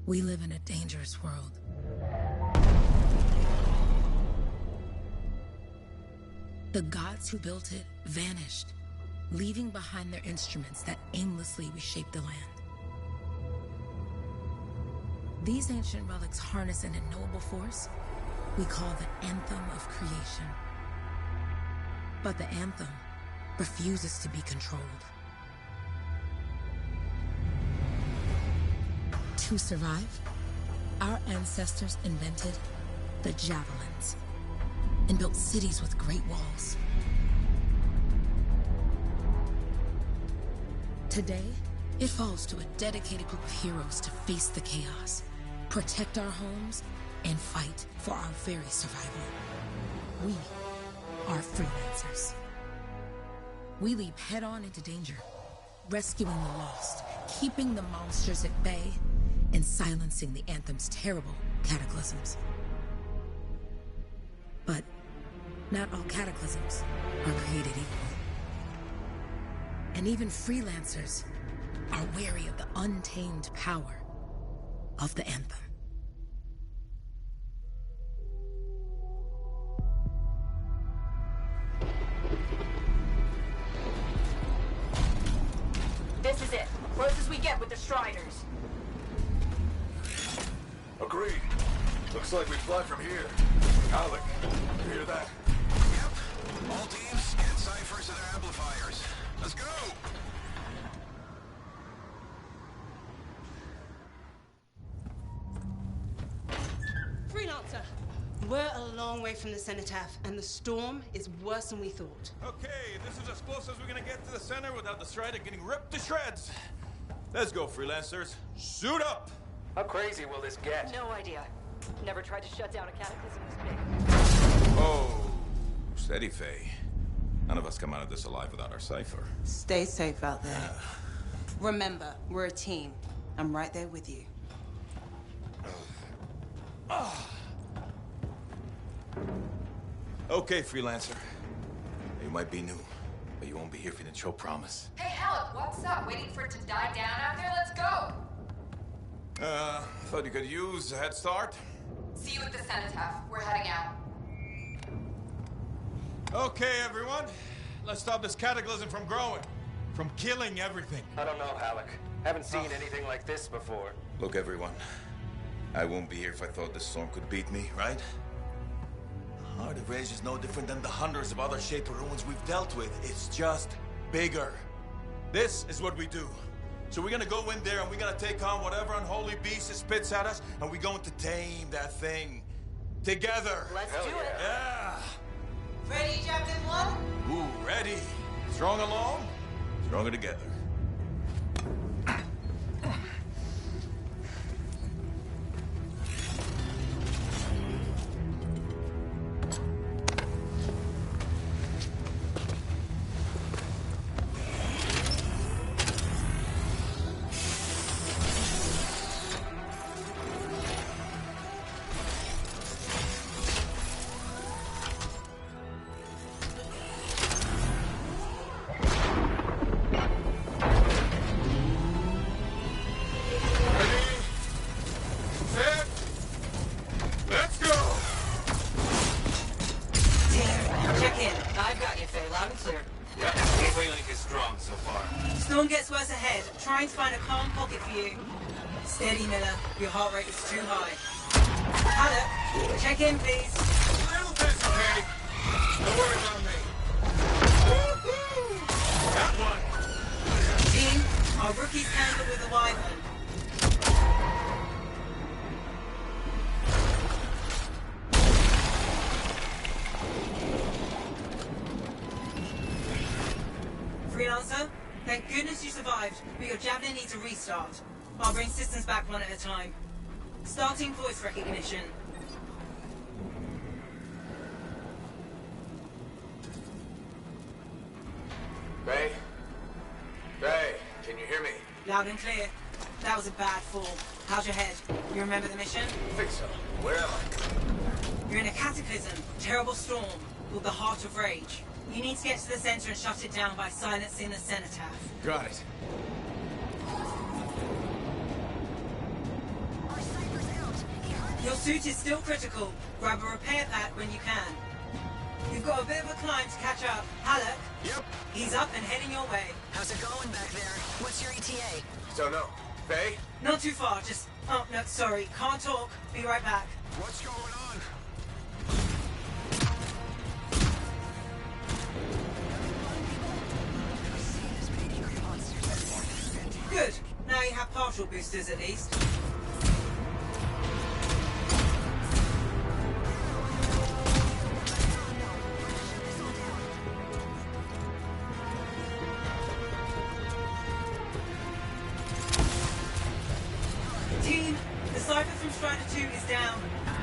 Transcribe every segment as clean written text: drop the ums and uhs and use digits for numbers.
We live in a dangerous world. The gods who built it vanished, leaving behind their instruments that aimlessly reshaped the land. These ancient relics harness an unknowable force we call the Anthem of Creation. But the Anthem refuses to be controlled. To survive, our ancestors invented the javelins and built cities with great walls. Today, it falls to a dedicated group of heroes to face the chaos, protect our homes, and fight for our very survival. We are freelancers. We leap head-on into danger, rescuing the lost, keeping the monsters at bay, and silencing the Anthem's terrible cataclysms. But not all cataclysms are created equal. And even freelancers are wary of the untamed power of the Anthem. This is it. Close as we get with the Striders. Agreed. Looks like we fly from here. Alec, you hear that? Yep. All teams, get ciphers to their amplifiers. Let's go! Freelancer! We're a long way from the cenotaph, and the storm is worse than we thought. Okay, this is as close as we're gonna get to the center without the Strider getting ripped to shreds. Let's go, freelancers. Suit up! How crazy will this get? No idea. Never tried to shut down a cataclysm this big. Oh, steady, Faye. None of us come out of this alive without our cipher. Stay safe out there. Remember, we're a team. I'm right there with you. Okay, freelancer. You might be new, but you won't be here if you didn't show promise. Hey, Alec, what's up? Waiting for it to die down out there? Let's go! Thought you could use a head start. See you at the cenotaph. We're heading out. Okay, everyone. Let's stop this cataclysm from growing. From killing everything. I don't know, Alec. Haven't seen anything like this before. Look, everyone. I won't be here if I thought this storm could beat me, right? Heart of Rage is no different than the hundreds of other Shaper ruins we've dealt with. It's just bigger. This is what we do. So we're gonna go in there and we're gonna take on whatever unholy beast it spits at us, and we're going to tame that thing. Together. Let's do it. Yeah. Ready, Javelin 1? Ooh, ready. Strong alone, stronger together. Trying to find a calm pocket for you. Steady, Miller. Your heart rate is too high. Alec, check in, please. A little busy, Kate. No worries on me. Got one. Team, our rookies handled with the Wyvern. Freelancer? Thank goodness you survived, but your Javelin needs a restart. I'll bring systems back one at a time. Starting voice recognition. Ray? Ray, can you hear me? Loud and clear. That was a bad fall. How's your head? You remember the mission? I think so. Where am I? You're in a cataclysm, terrible storm, called the Heart of Rage. You need to get to the center and shut it down by silencing the cenotaph. Got it. Your suit is still critical. Grab a repair pack when you can. You've got a bit of a climb to catch up. Halleck? Yep. He's up and heading your way. How's it going back there? What's your ETA? Don't know. Faye? Not too far, just... Oh, no, sorry. Can't talk. Be right back. What's going on? Good. Now you have partial boosters at least. Team, the Cypher from Strider 2 is down.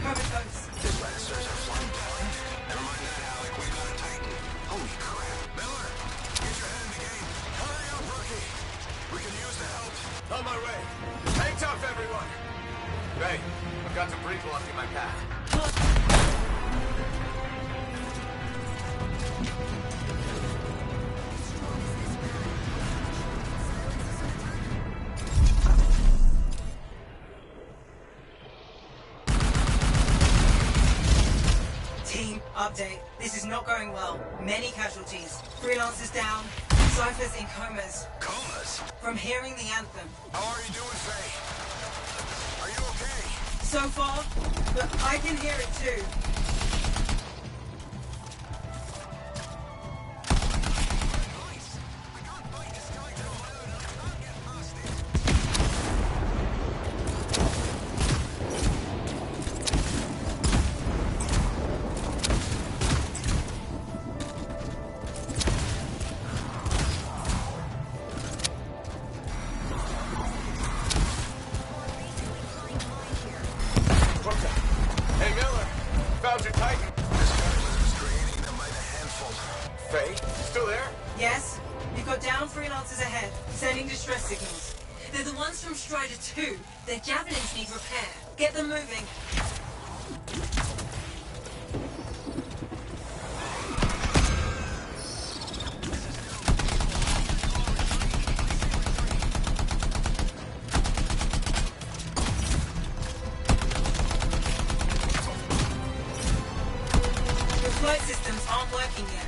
Comatose. The blasters are flying blind. Never mind that, Alec. We got a Titan. Holy crap. Miller, get your head in the game. Hurry up, rookie. We can use the help. On my way. Hang tough, everyone. Faye, I've got some breach blocking my path. Team, update. This is not going well. Many casualties. Freelancers down. Cyphers in comas. Comas? From hearing the anthem. How are you doing, Faye? Are you okay? So far, but I can hear it too. Hey, Miller. Found your Titan. This is creating them by the handful. Faye, still there? Yes, you've got down freelancers ahead, sending distress signals. They're the ones from Strider 2. Their javelins need repair. Get them moving. Your flight systems aren't working yet.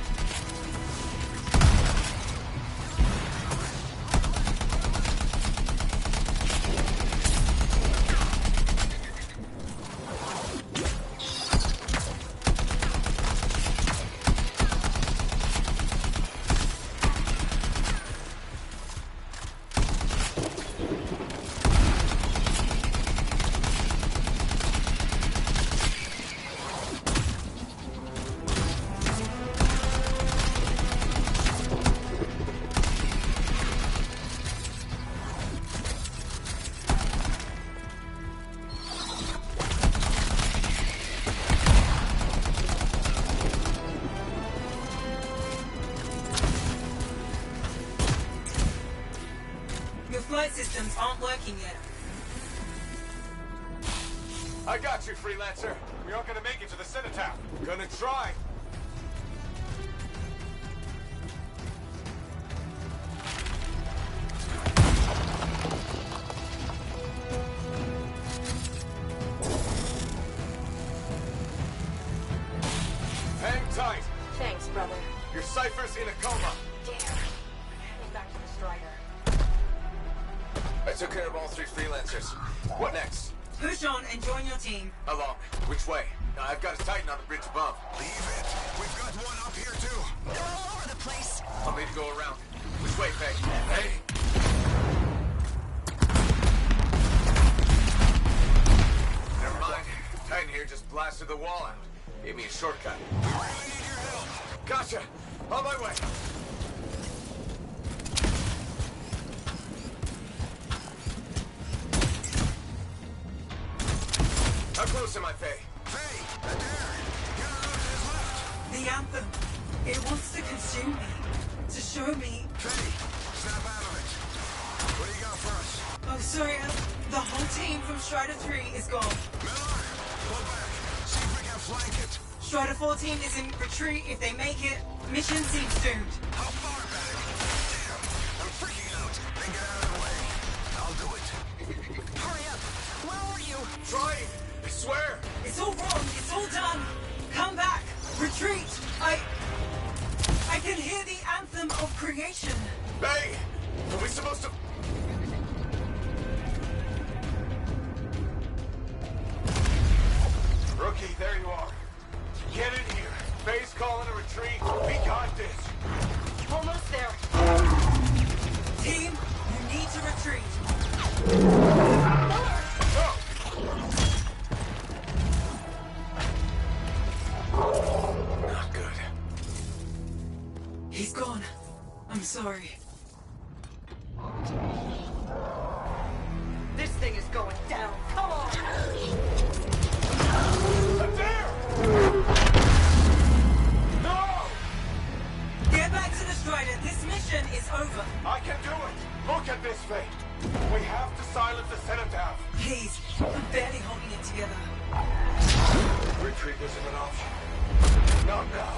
Your flight systems aren't working yet. I got you, Freelancer. We aren't gonna make it to the cenotaph. Gonna try. Hang tight. Thanks, brother. Your Cypher's in a coma. Damn. Heading back to the Strider. I took care of all 3 Freelancers. What next? Push on and join your team. How long? Which way? I've got a Titan on the bridge above. Leave it. We've got one up here, too. They're all over the place. I'll need to go around. Which way, Faye? Hey! Never mind. Titan here just blasted the wall out. Gave me a shortcut. We really need your help. Gotcha! On my way! How close am I, Faye? Faye, there. Get out of his left. The anthem. It wants to consume me. To show me. Faye, snap out of it. What do you got for us? Oh, sorry. The whole team from Strider 3 is gone. Miller, pull back. See if we can flank it. Strider 14 is in retreat. If they make it, mission seems doomed. How far back? Damn, I'm freaking out. Then get out of the way. I'll do it. Hurry up. Where are you? Trying! I swear! Hey! Are we supposed to... Rookie, there you are. Get in here. Faye's calling a retreat. We got this. Almost there. Team, you need to retreat. Not good. He's gone. I'm sorry. This thing is going down. Come on! There! No! Get back to the Strider. This mission is over. I can do it! Look at this, Faye! We have to silence the Cenotaph! Please, I'm barely holding it together. Retreat isn't an option. Not now.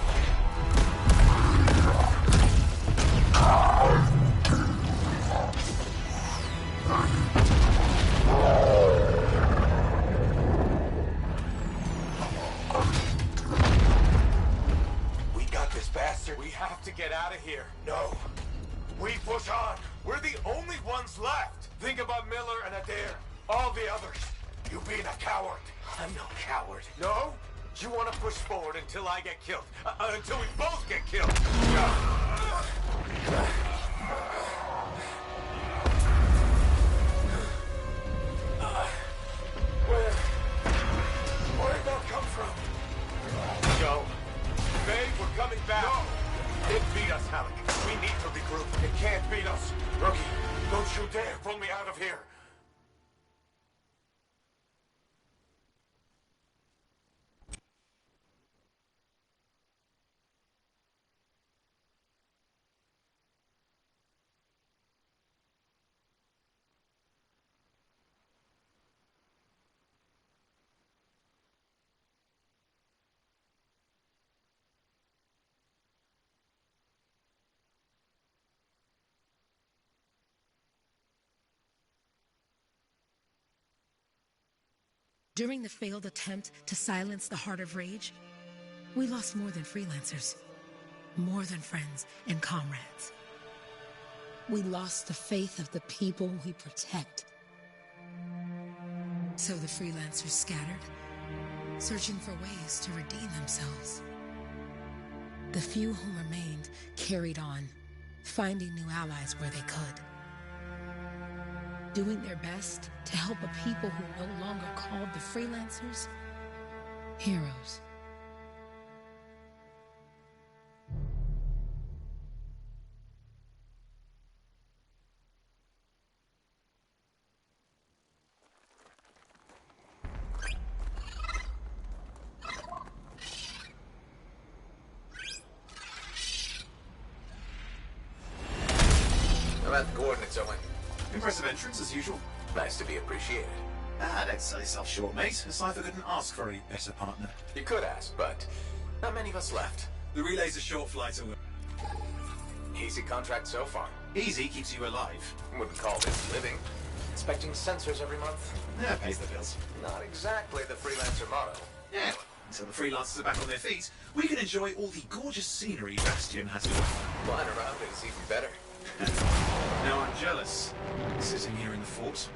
We got this bastard. We have to get out of here. No. We push on. We're the only ones left. Think about Miller and Adair. All the others. You being a coward. I'm no coward. No? You want to push forward until I get killed. Until we both get killed. Where'd that come from? Go. Faye, we're coming back. No. It beat us, Halleck. We need to regroup. It can't beat us. Rookie, don't you dare pull me out of here. During the failed attempt to silence the Heart of Rage, we lost more than freelancers, more than friends and comrades. We lost the faith of the people we protect. So the freelancers scattered, searching for ways to redeem themselves. The few who remained carried on, finding new allies where they could. Doing their best to help a people who no longer called the freelancers heroes. How about the coordinates, Owen? Impressive entrance, as usual. Nice to be appreciated. Don't sell yourself short, mate. A Cypher couldn't ask for a better partner. You could ask, but not many of us left. The relay's a short flight away. Easy contract so far. Easy keeps you alive. Wouldn't call this living. Inspecting sensors every month? Yeah, pays the bills. Not exactly the freelancer motto. Yeah, well, until the freelancers are back on their feet, we can enjoy all the gorgeous scenery Bastion has to offer. Flying around it is even better. Now I'm jealous, sitting here in the fort.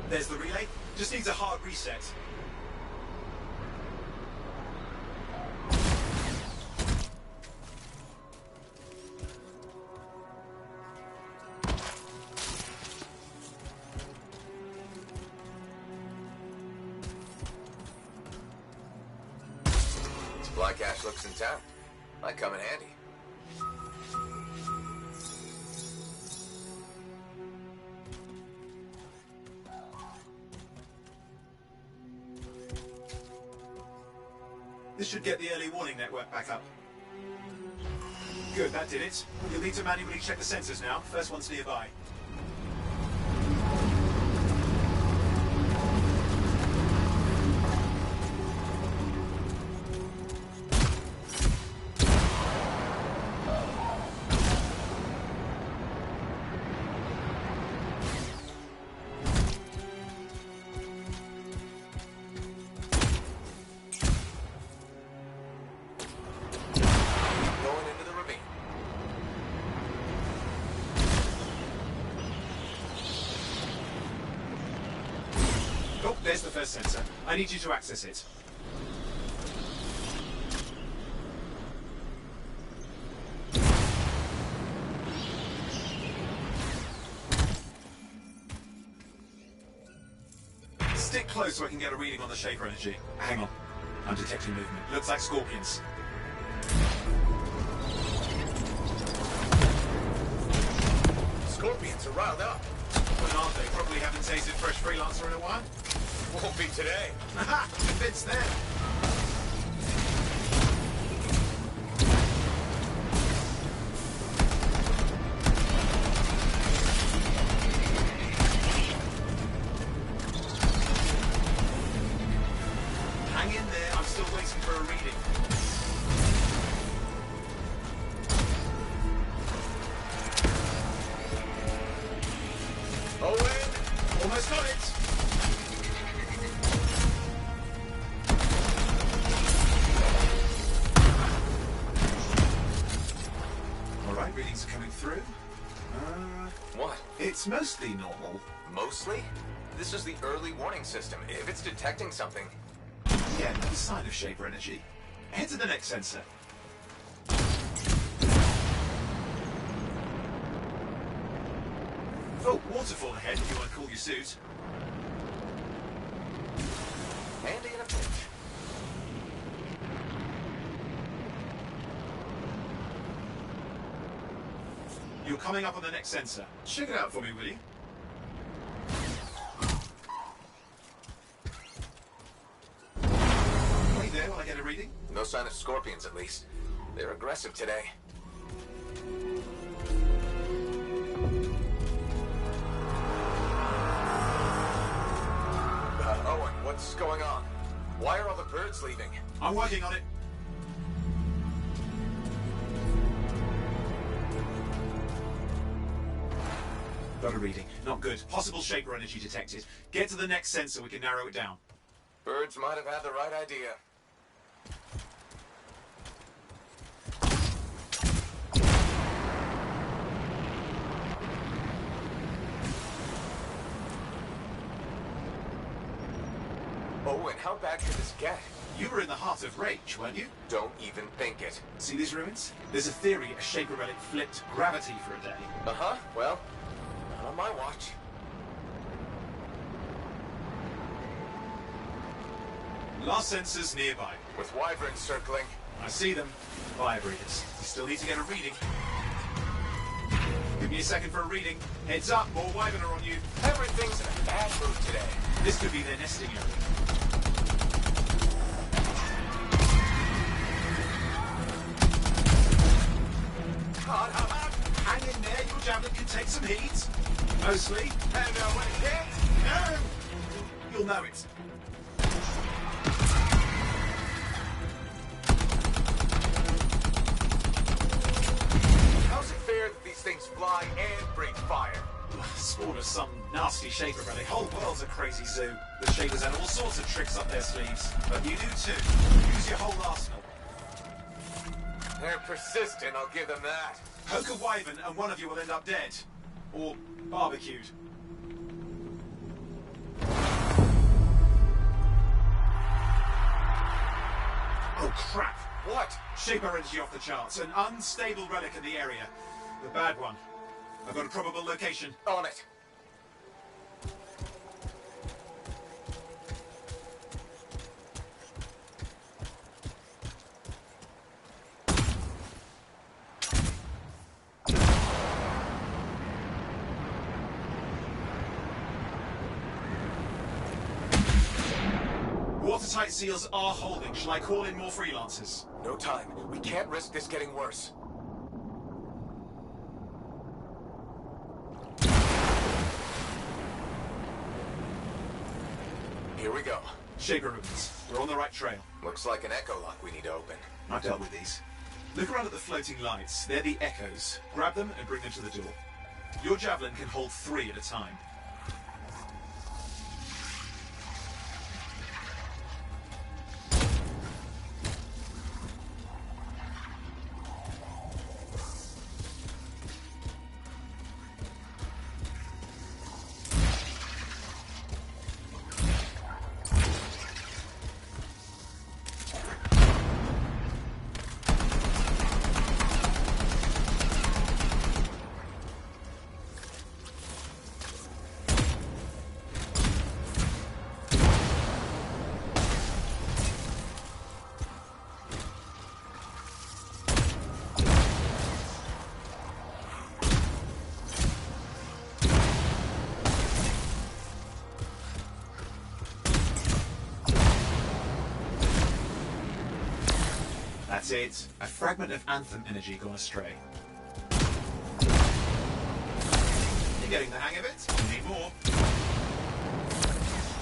There's the relay. Just needs a hard reset. Supply cache looks in town. Might come in handy. This should get the early warning network back up. Good, that did it. You'll need to manually check the sensors now. First one's nearby. first sensor. I need you to access it. Stick close so I can get a reading on the Shaper energy. Hang on. I'm detecting movement. Looks like scorpions. Scorpions are riled up. But aren't they? Probably haven't tasted fresh freelancer in a while. Won't be today. Haha! Convinced them. Hang in there. I'm still waiting for a reading. Owen! Almost got it. All right, readings are coming through. What? It's mostly normal. Mostly? This is the early warning system. If it's detecting something... Yeah, no sign of Shaper energy. Head to the next sensor. Oh, waterfall ahead if you want to cool your suit. Handy in a pinch. You're coming up on the next sensor. Check it out for me, will you? Wait there while I get a reading. No sign of scorpions, at least. They're aggressive today. Owen, what's going on? Why are all the birds leaving? I'm working on it. Got a reading. Not good. Possible Shaper energy detected. Get to the next sensor, we can narrow it down. Birds might have had the right idea. Owen, how bad could this get? You were in the heart of Rage, weren't you? Don't even think it. See these ruins? There's a theory a Shaper relic flipped gravity for a day. Uh-huh, well, not on my watch. Last sensors nearby. With wyverns circling. I see them. Fire breathers. Still need to get a reading. Give me a second for a reading. Heads up, more wyvern are on you. Everything's in a bad mood today. This could be their nesting area. Hang in there, your javelin can take some heat. Mostly. And when it hits, No! You'll know it. how's it fair that these things fly and breathe fire? Spawn of some nasty Shaper relic. Whole world's a crazy zoo. The Shapers have all sorts of tricks up their sleeves. But you do too. Use your whole arsenal. They're persistent, I'll give them that. Poke a wyvern and one of you will end up dead. Or barbecued. Oh crap! What? Shaper energy off the charts. An unstable relic in the area. The bad one. I've got a probable location. On it. Watertight seals are holding. Shall I call in more freelancers? No time. We can't risk this getting worse. Here we go. Shaper ruins. We're on the right trail. Looks like an echo lock we need to open. I've dealt with these. Look around at the floating lights. They're the echoes. Grab them and bring them to the door. Your javelin can hold 3 at a time. That's it. A fragment of Anthem energy gone astray. You're getting the hang of it. You need more.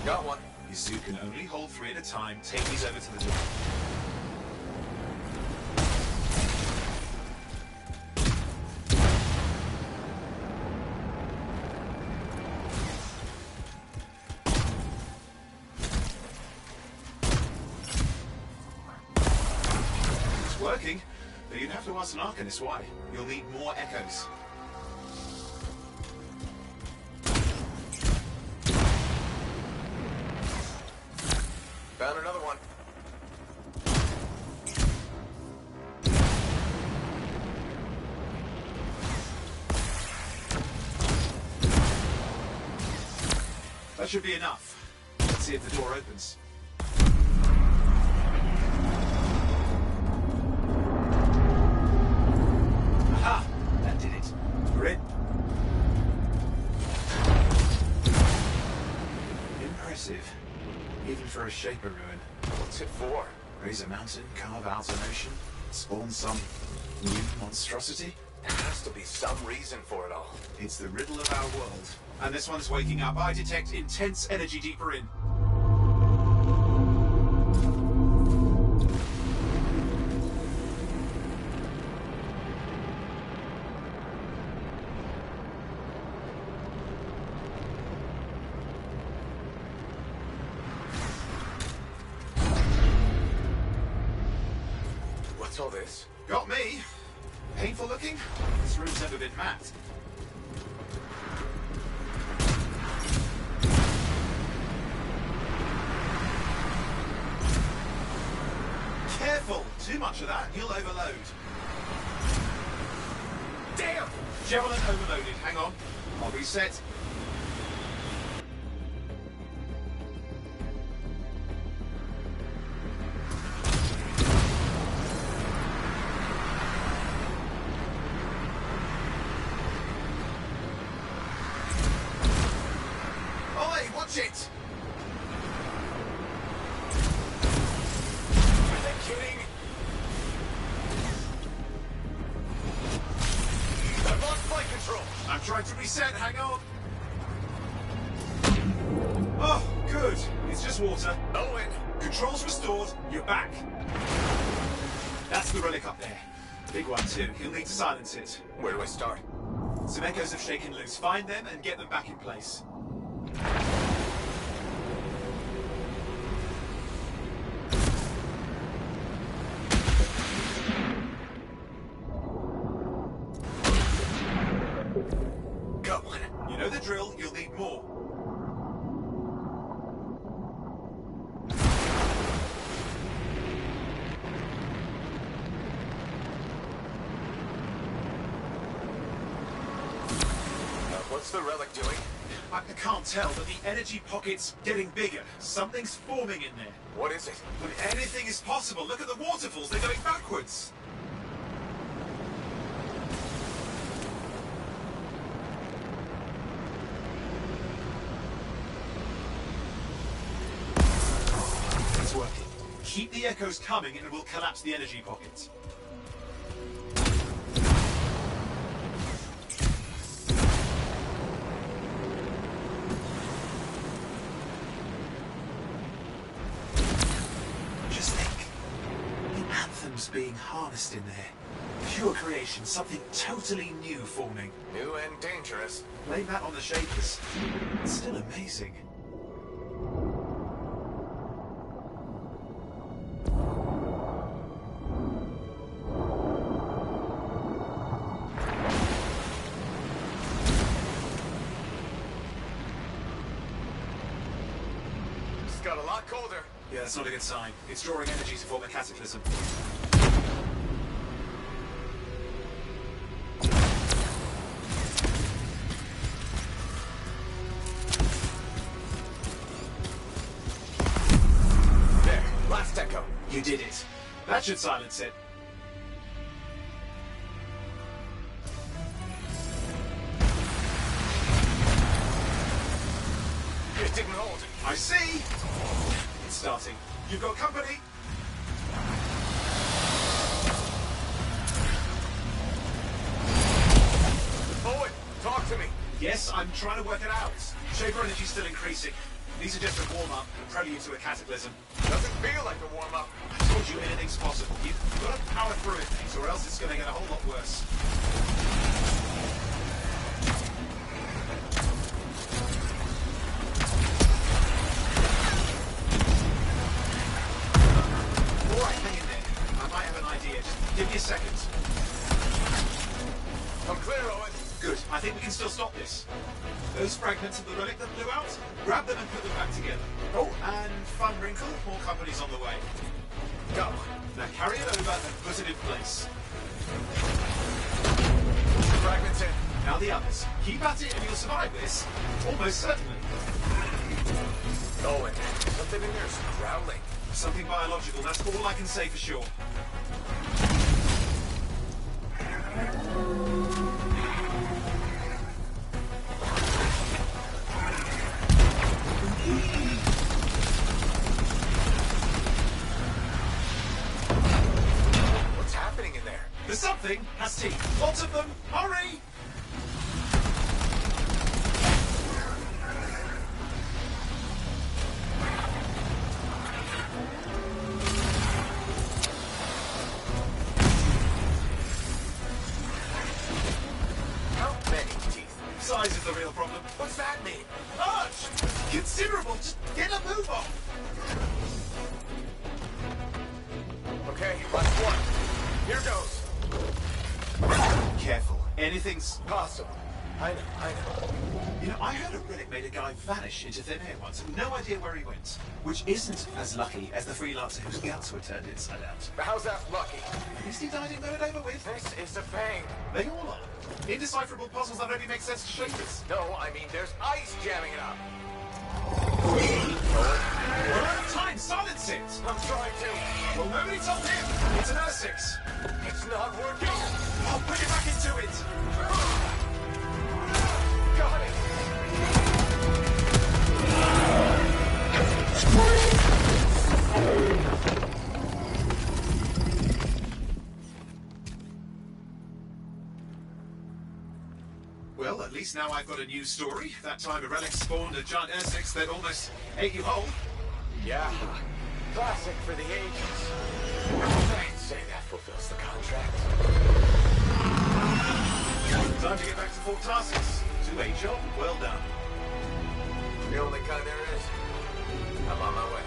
Got one. Your suit can only hold 3 at a time. Take these over to the door. It's working, but you'd have to ask an Arcanist why. You'll need more echoes. Found another one. That should be enough. Let's see if the door opens. Aha! That did it. We're in. Impressive. Even for a Shaper ruin. What's it for? Raise a mountain, carve out an ocean, spawn some new monstrosity. There has to be some reason for it all. It's the riddle of our world. And this one's waking up. I detect intense energy deeper in. What's all this? Got me. Painful looking? This room's never been mapped. Careful! Too much of that, you'll overload. Damn! Javelin overloaded. Hang on. I'll reset. Watch it! Are they kidding? I've lost flight control. I'm trying to reset, hang on. Oh, good. It's just water. No win. Controls restored, you're back. That's the relic up there. Big one too. You'll need to silence it. Where do I start? Some echoes have shaken loose. Find them and get them back in place. Got one. You know the drill, you'll need more. What's the relic doing? I can't tell, but the energy pocket's getting bigger. Something's forming in there. What is it? But anything is possible. Look at the waterfalls, they're going backwards. It's working. Keep the echoes coming and it will collapse the energy pocket. Just think. The anthem's being harnessed in there. Pure creation, something totally new forming. New and dangerous. Blame that on the Shapers. It's still amazing. It's got a lot colder. Yeah, that's not a good sign. It's drawing energy to form a cataclysm. There, last echo. You did it. That should silence it. It didn't hold. I see. It's starting. You've got company. I'm trying to work it out. Shaper energy's still increasing. These are just a warm-up, a prelude to a cataclysm. Doesn't feel like a warm-up. I told you anything's possible. You've got to power through it, mate, or else it's going to get a whole lot worse. All right, hang in there. I might have an idea. Just give me a second. I'm clear, Owen. Good. I think we can still stop this. Those fragments of the relic that blew out, grab them and put them back together. Oh, and fun wrinkle, more companies on the way. Go. Now carry it over and put it in place. Fragments in. Now the others. Keep at it and you'll survive this. Almost certainly. Owen, something in there's growling. Something biological, that's all I can say for sure. What's happening in there? There's something has teeth. Lots of them. Hurry! How many teeth? Size is the real problem. What's that mean? Large! Considerable! Just get a move on! Okay, last one. Here goes. Careful. Anything's... Possible. I know. You know, I heard a relic made a guy vanish into thin air once. No idea where he went. Which isn't as lucky as the freelancer whose guts were turned inside out. But how's that lucky? At least he died and got it over with. This is a bang. They all are. Indecipherable puzzles that only make sense to shapers. No, I mean there's ice jamming it up. We're out of time. Silence it. I'm trying to. Well, nobody told him. It's an R6. It's not working. I'll put it back into it. Got it. Well, at least now I've got a new story. That time a relic spawned a giant R6 that almost ate you whole. Yeah. Classic for the ages. I'd say that fulfills the contract. Time to get back to Fort Tarsus. To a job well done. The only kind there is. I'm on my way.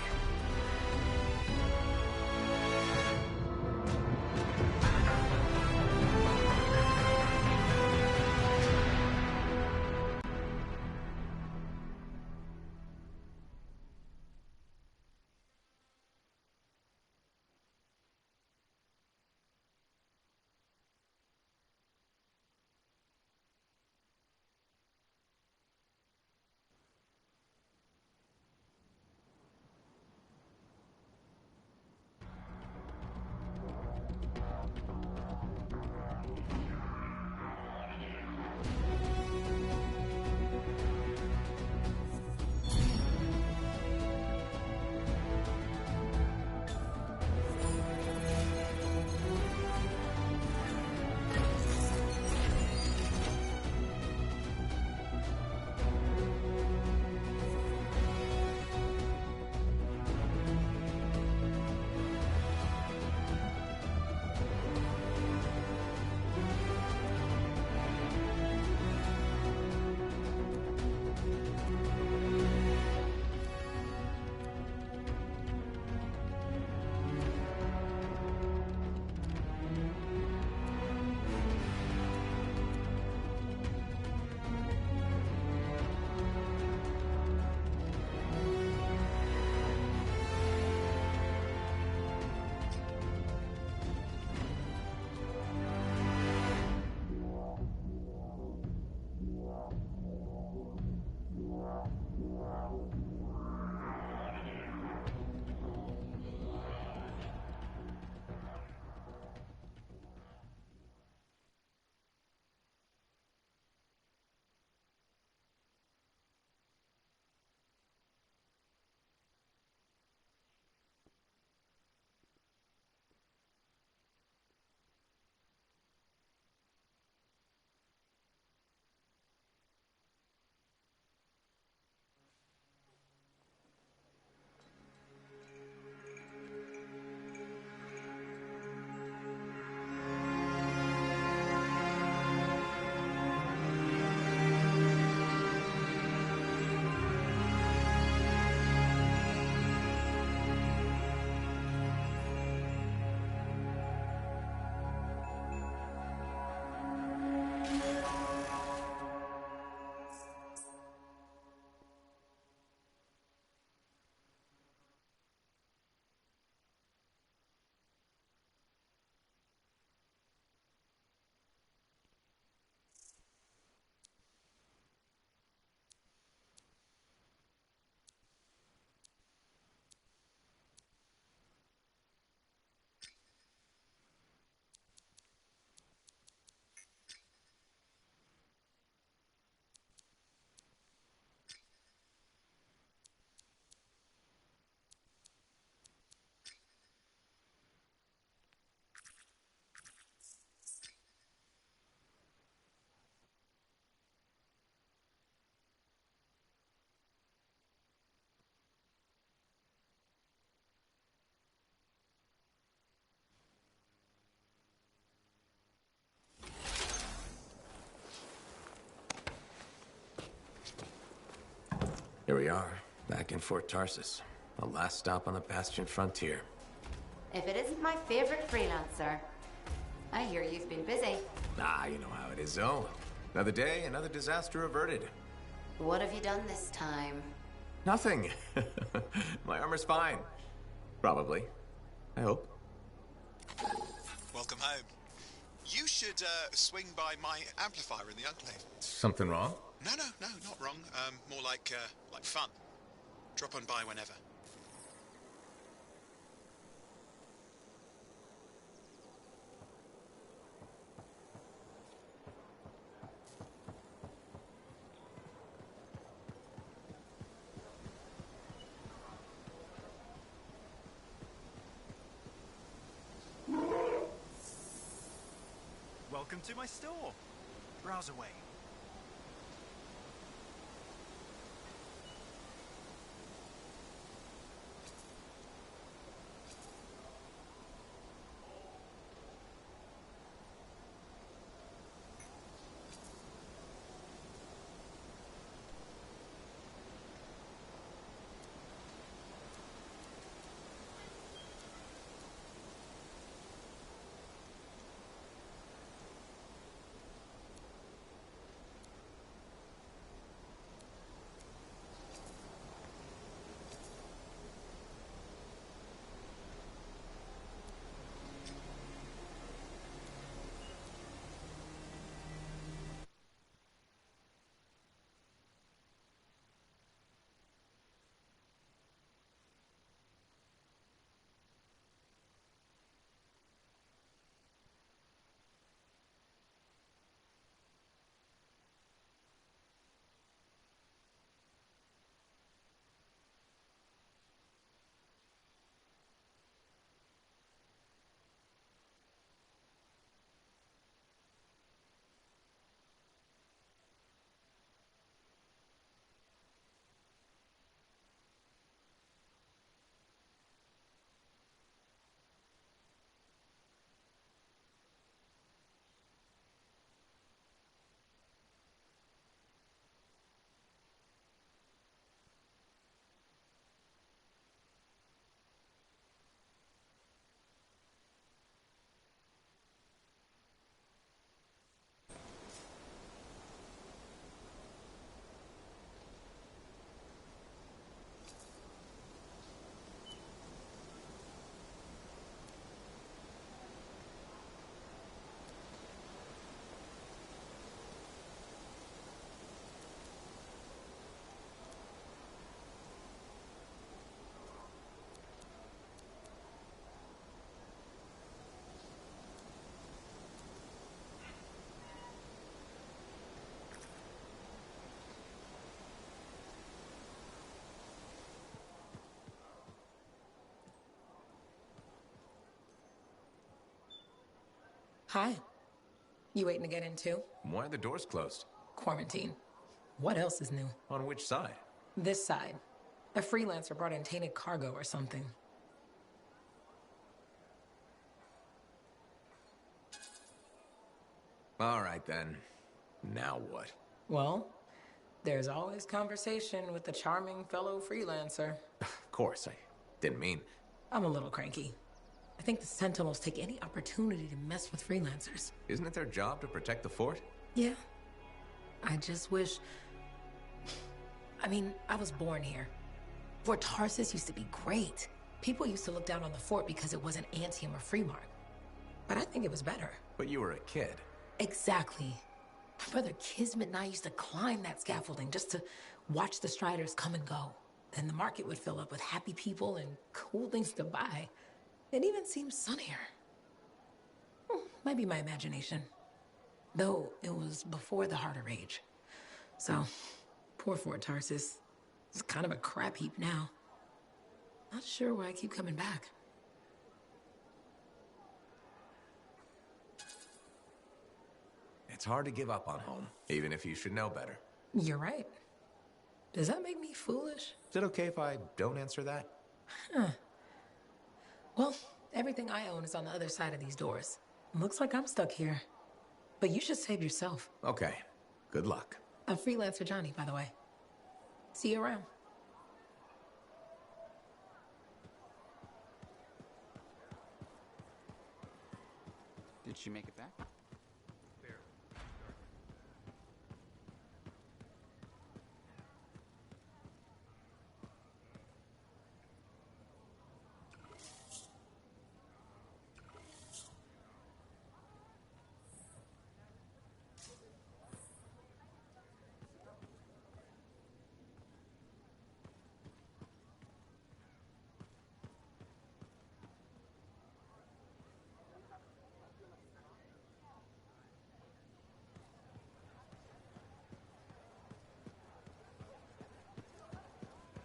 Here we are, back in Fort Tarsus. The last stop on the Bastion frontier. If it isn't my favorite freelancer. I hear you've been busy. Ah, you know how it is, Zoe. Another day, another disaster averted. What have you done this time? Nothing. My armor's fine. Probably. I hope. Welcome home. You should swing by my amplifier in the Enclave. Something wrong? No, not wrong. More like fun. Drop on by whenever. Welcome to my store. Browse away. Hi. You waiting to get in too? Why are the doors closed? Quarantine. What else is new? On which side? This side. A freelancer brought in tainted cargo or something. All right, then. Now what? Well, there's always conversation with the charming fellow freelancer. Of course, I didn't mean... I'm a little cranky. I think the Sentinels take any opportunity to mess with freelancers. Isn't it their job to protect the fort? Yeah. I just wish... I mean, I was born here. Fort Tarsus used to be great. People used to look down on the fort because it wasn't Antium or Freemark. But I think it was better. But you were a kid. Exactly. My brother Kismet and I used to climb that scaffolding just to watch the Striders come and go. Then the market would fill up with happy people and cool things to buy. It even seemed sunnier. Might be my imagination. Though it was before the Harder Age. So, poor Fort Tarsus. It's kind of a crap heap now. Not sure why I keep coming back. It's hard to give up on home, even if you should know better. You're right. Does that make me foolish? Is it okay if I don't answer that? Huh. Well, everything I own is on the other side of these doors. Looks like I'm stuck here. But you should save yourself. Okay. Good luck. I'm Freelancer Johnny, by the way. See you around. Did she make it back?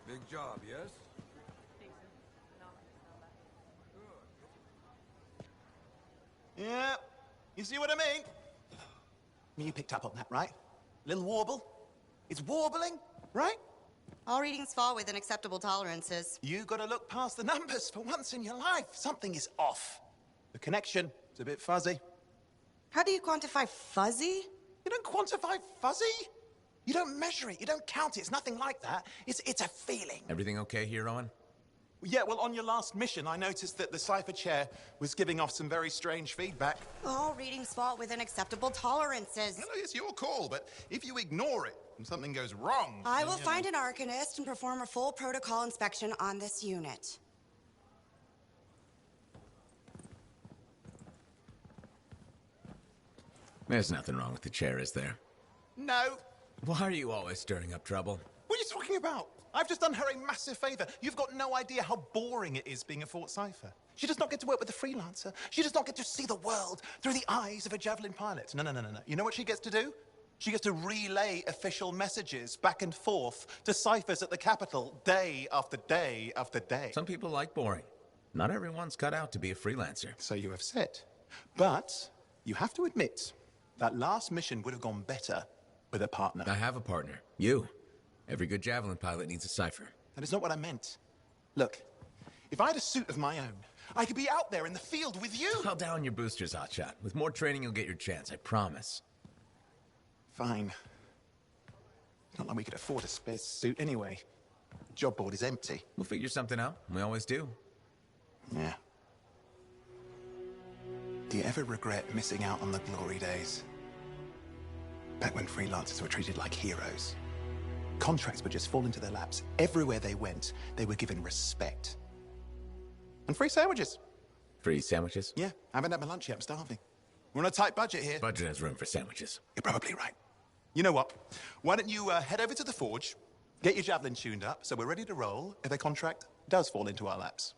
Big job, yes? Yeah, you see what I mean? You picked up on that, right? Little warble? It's warbling, right? All readings fall within acceptable tolerances. You gotta look past the numbers for once in your life. Something is off. The connection is a bit fuzzy. How do you quantify fuzzy? You don't quantify fuzzy? You don't measure it, you don't count it, it's nothing like that. It's a feeling. Everything okay here, Owen? Yeah, well, on your last mission, I noticed that the cipher chair was giving off some very strange feedback. All readings fall within acceptable tolerances. No, it's your call, but if you ignore it and something goes wrong... I will find an arcanist and perform a full protocol inspection on this unit. There's nothing wrong with the chair, is there? No. Why are you always stirring up trouble? What are you talking about? I've just done her a massive favor. You've got no idea how boring it is being a Fort Cipher. She does not get to work with a freelancer. She does not get to see the world through the eyes of a Javelin pilot. No. You know what she gets to do? She gets to relay official messages back and forth to ciphers at the Capitol day after day after day. Some people like boring. Not everyone's cut out to be a freelancer. So you have said. But you have to admit, that last mission would have gone better with a partner. I have a partner. You. Every good Javelin pilot needs a cipher. That is not what I meant. Look, if I had a suit of my own, I could be out there in the field with you. Call down your boosters, Hotshot. With more training, you'll get your chance, I promise. Fine. Not like we could afford a spare suit anyway. Job board is empty. We'll figure something out. We always do. Yeah. Do you ever regret missing out on the glory days? Back when freelancers were treated like heroes. Contracts would just fall into their laps. Everywhere they went, they were given respect. And free sandwiches. Free sandwiches? Yeah, I haven't had my lunch yet. I'm starving. We're on a tight budget here. Budget has room for sandwiches. You're probably right. You know what? Why don't you head over to the forge, get your Javelin tuned up, so we're ready to roll if a contract does fall into our laps.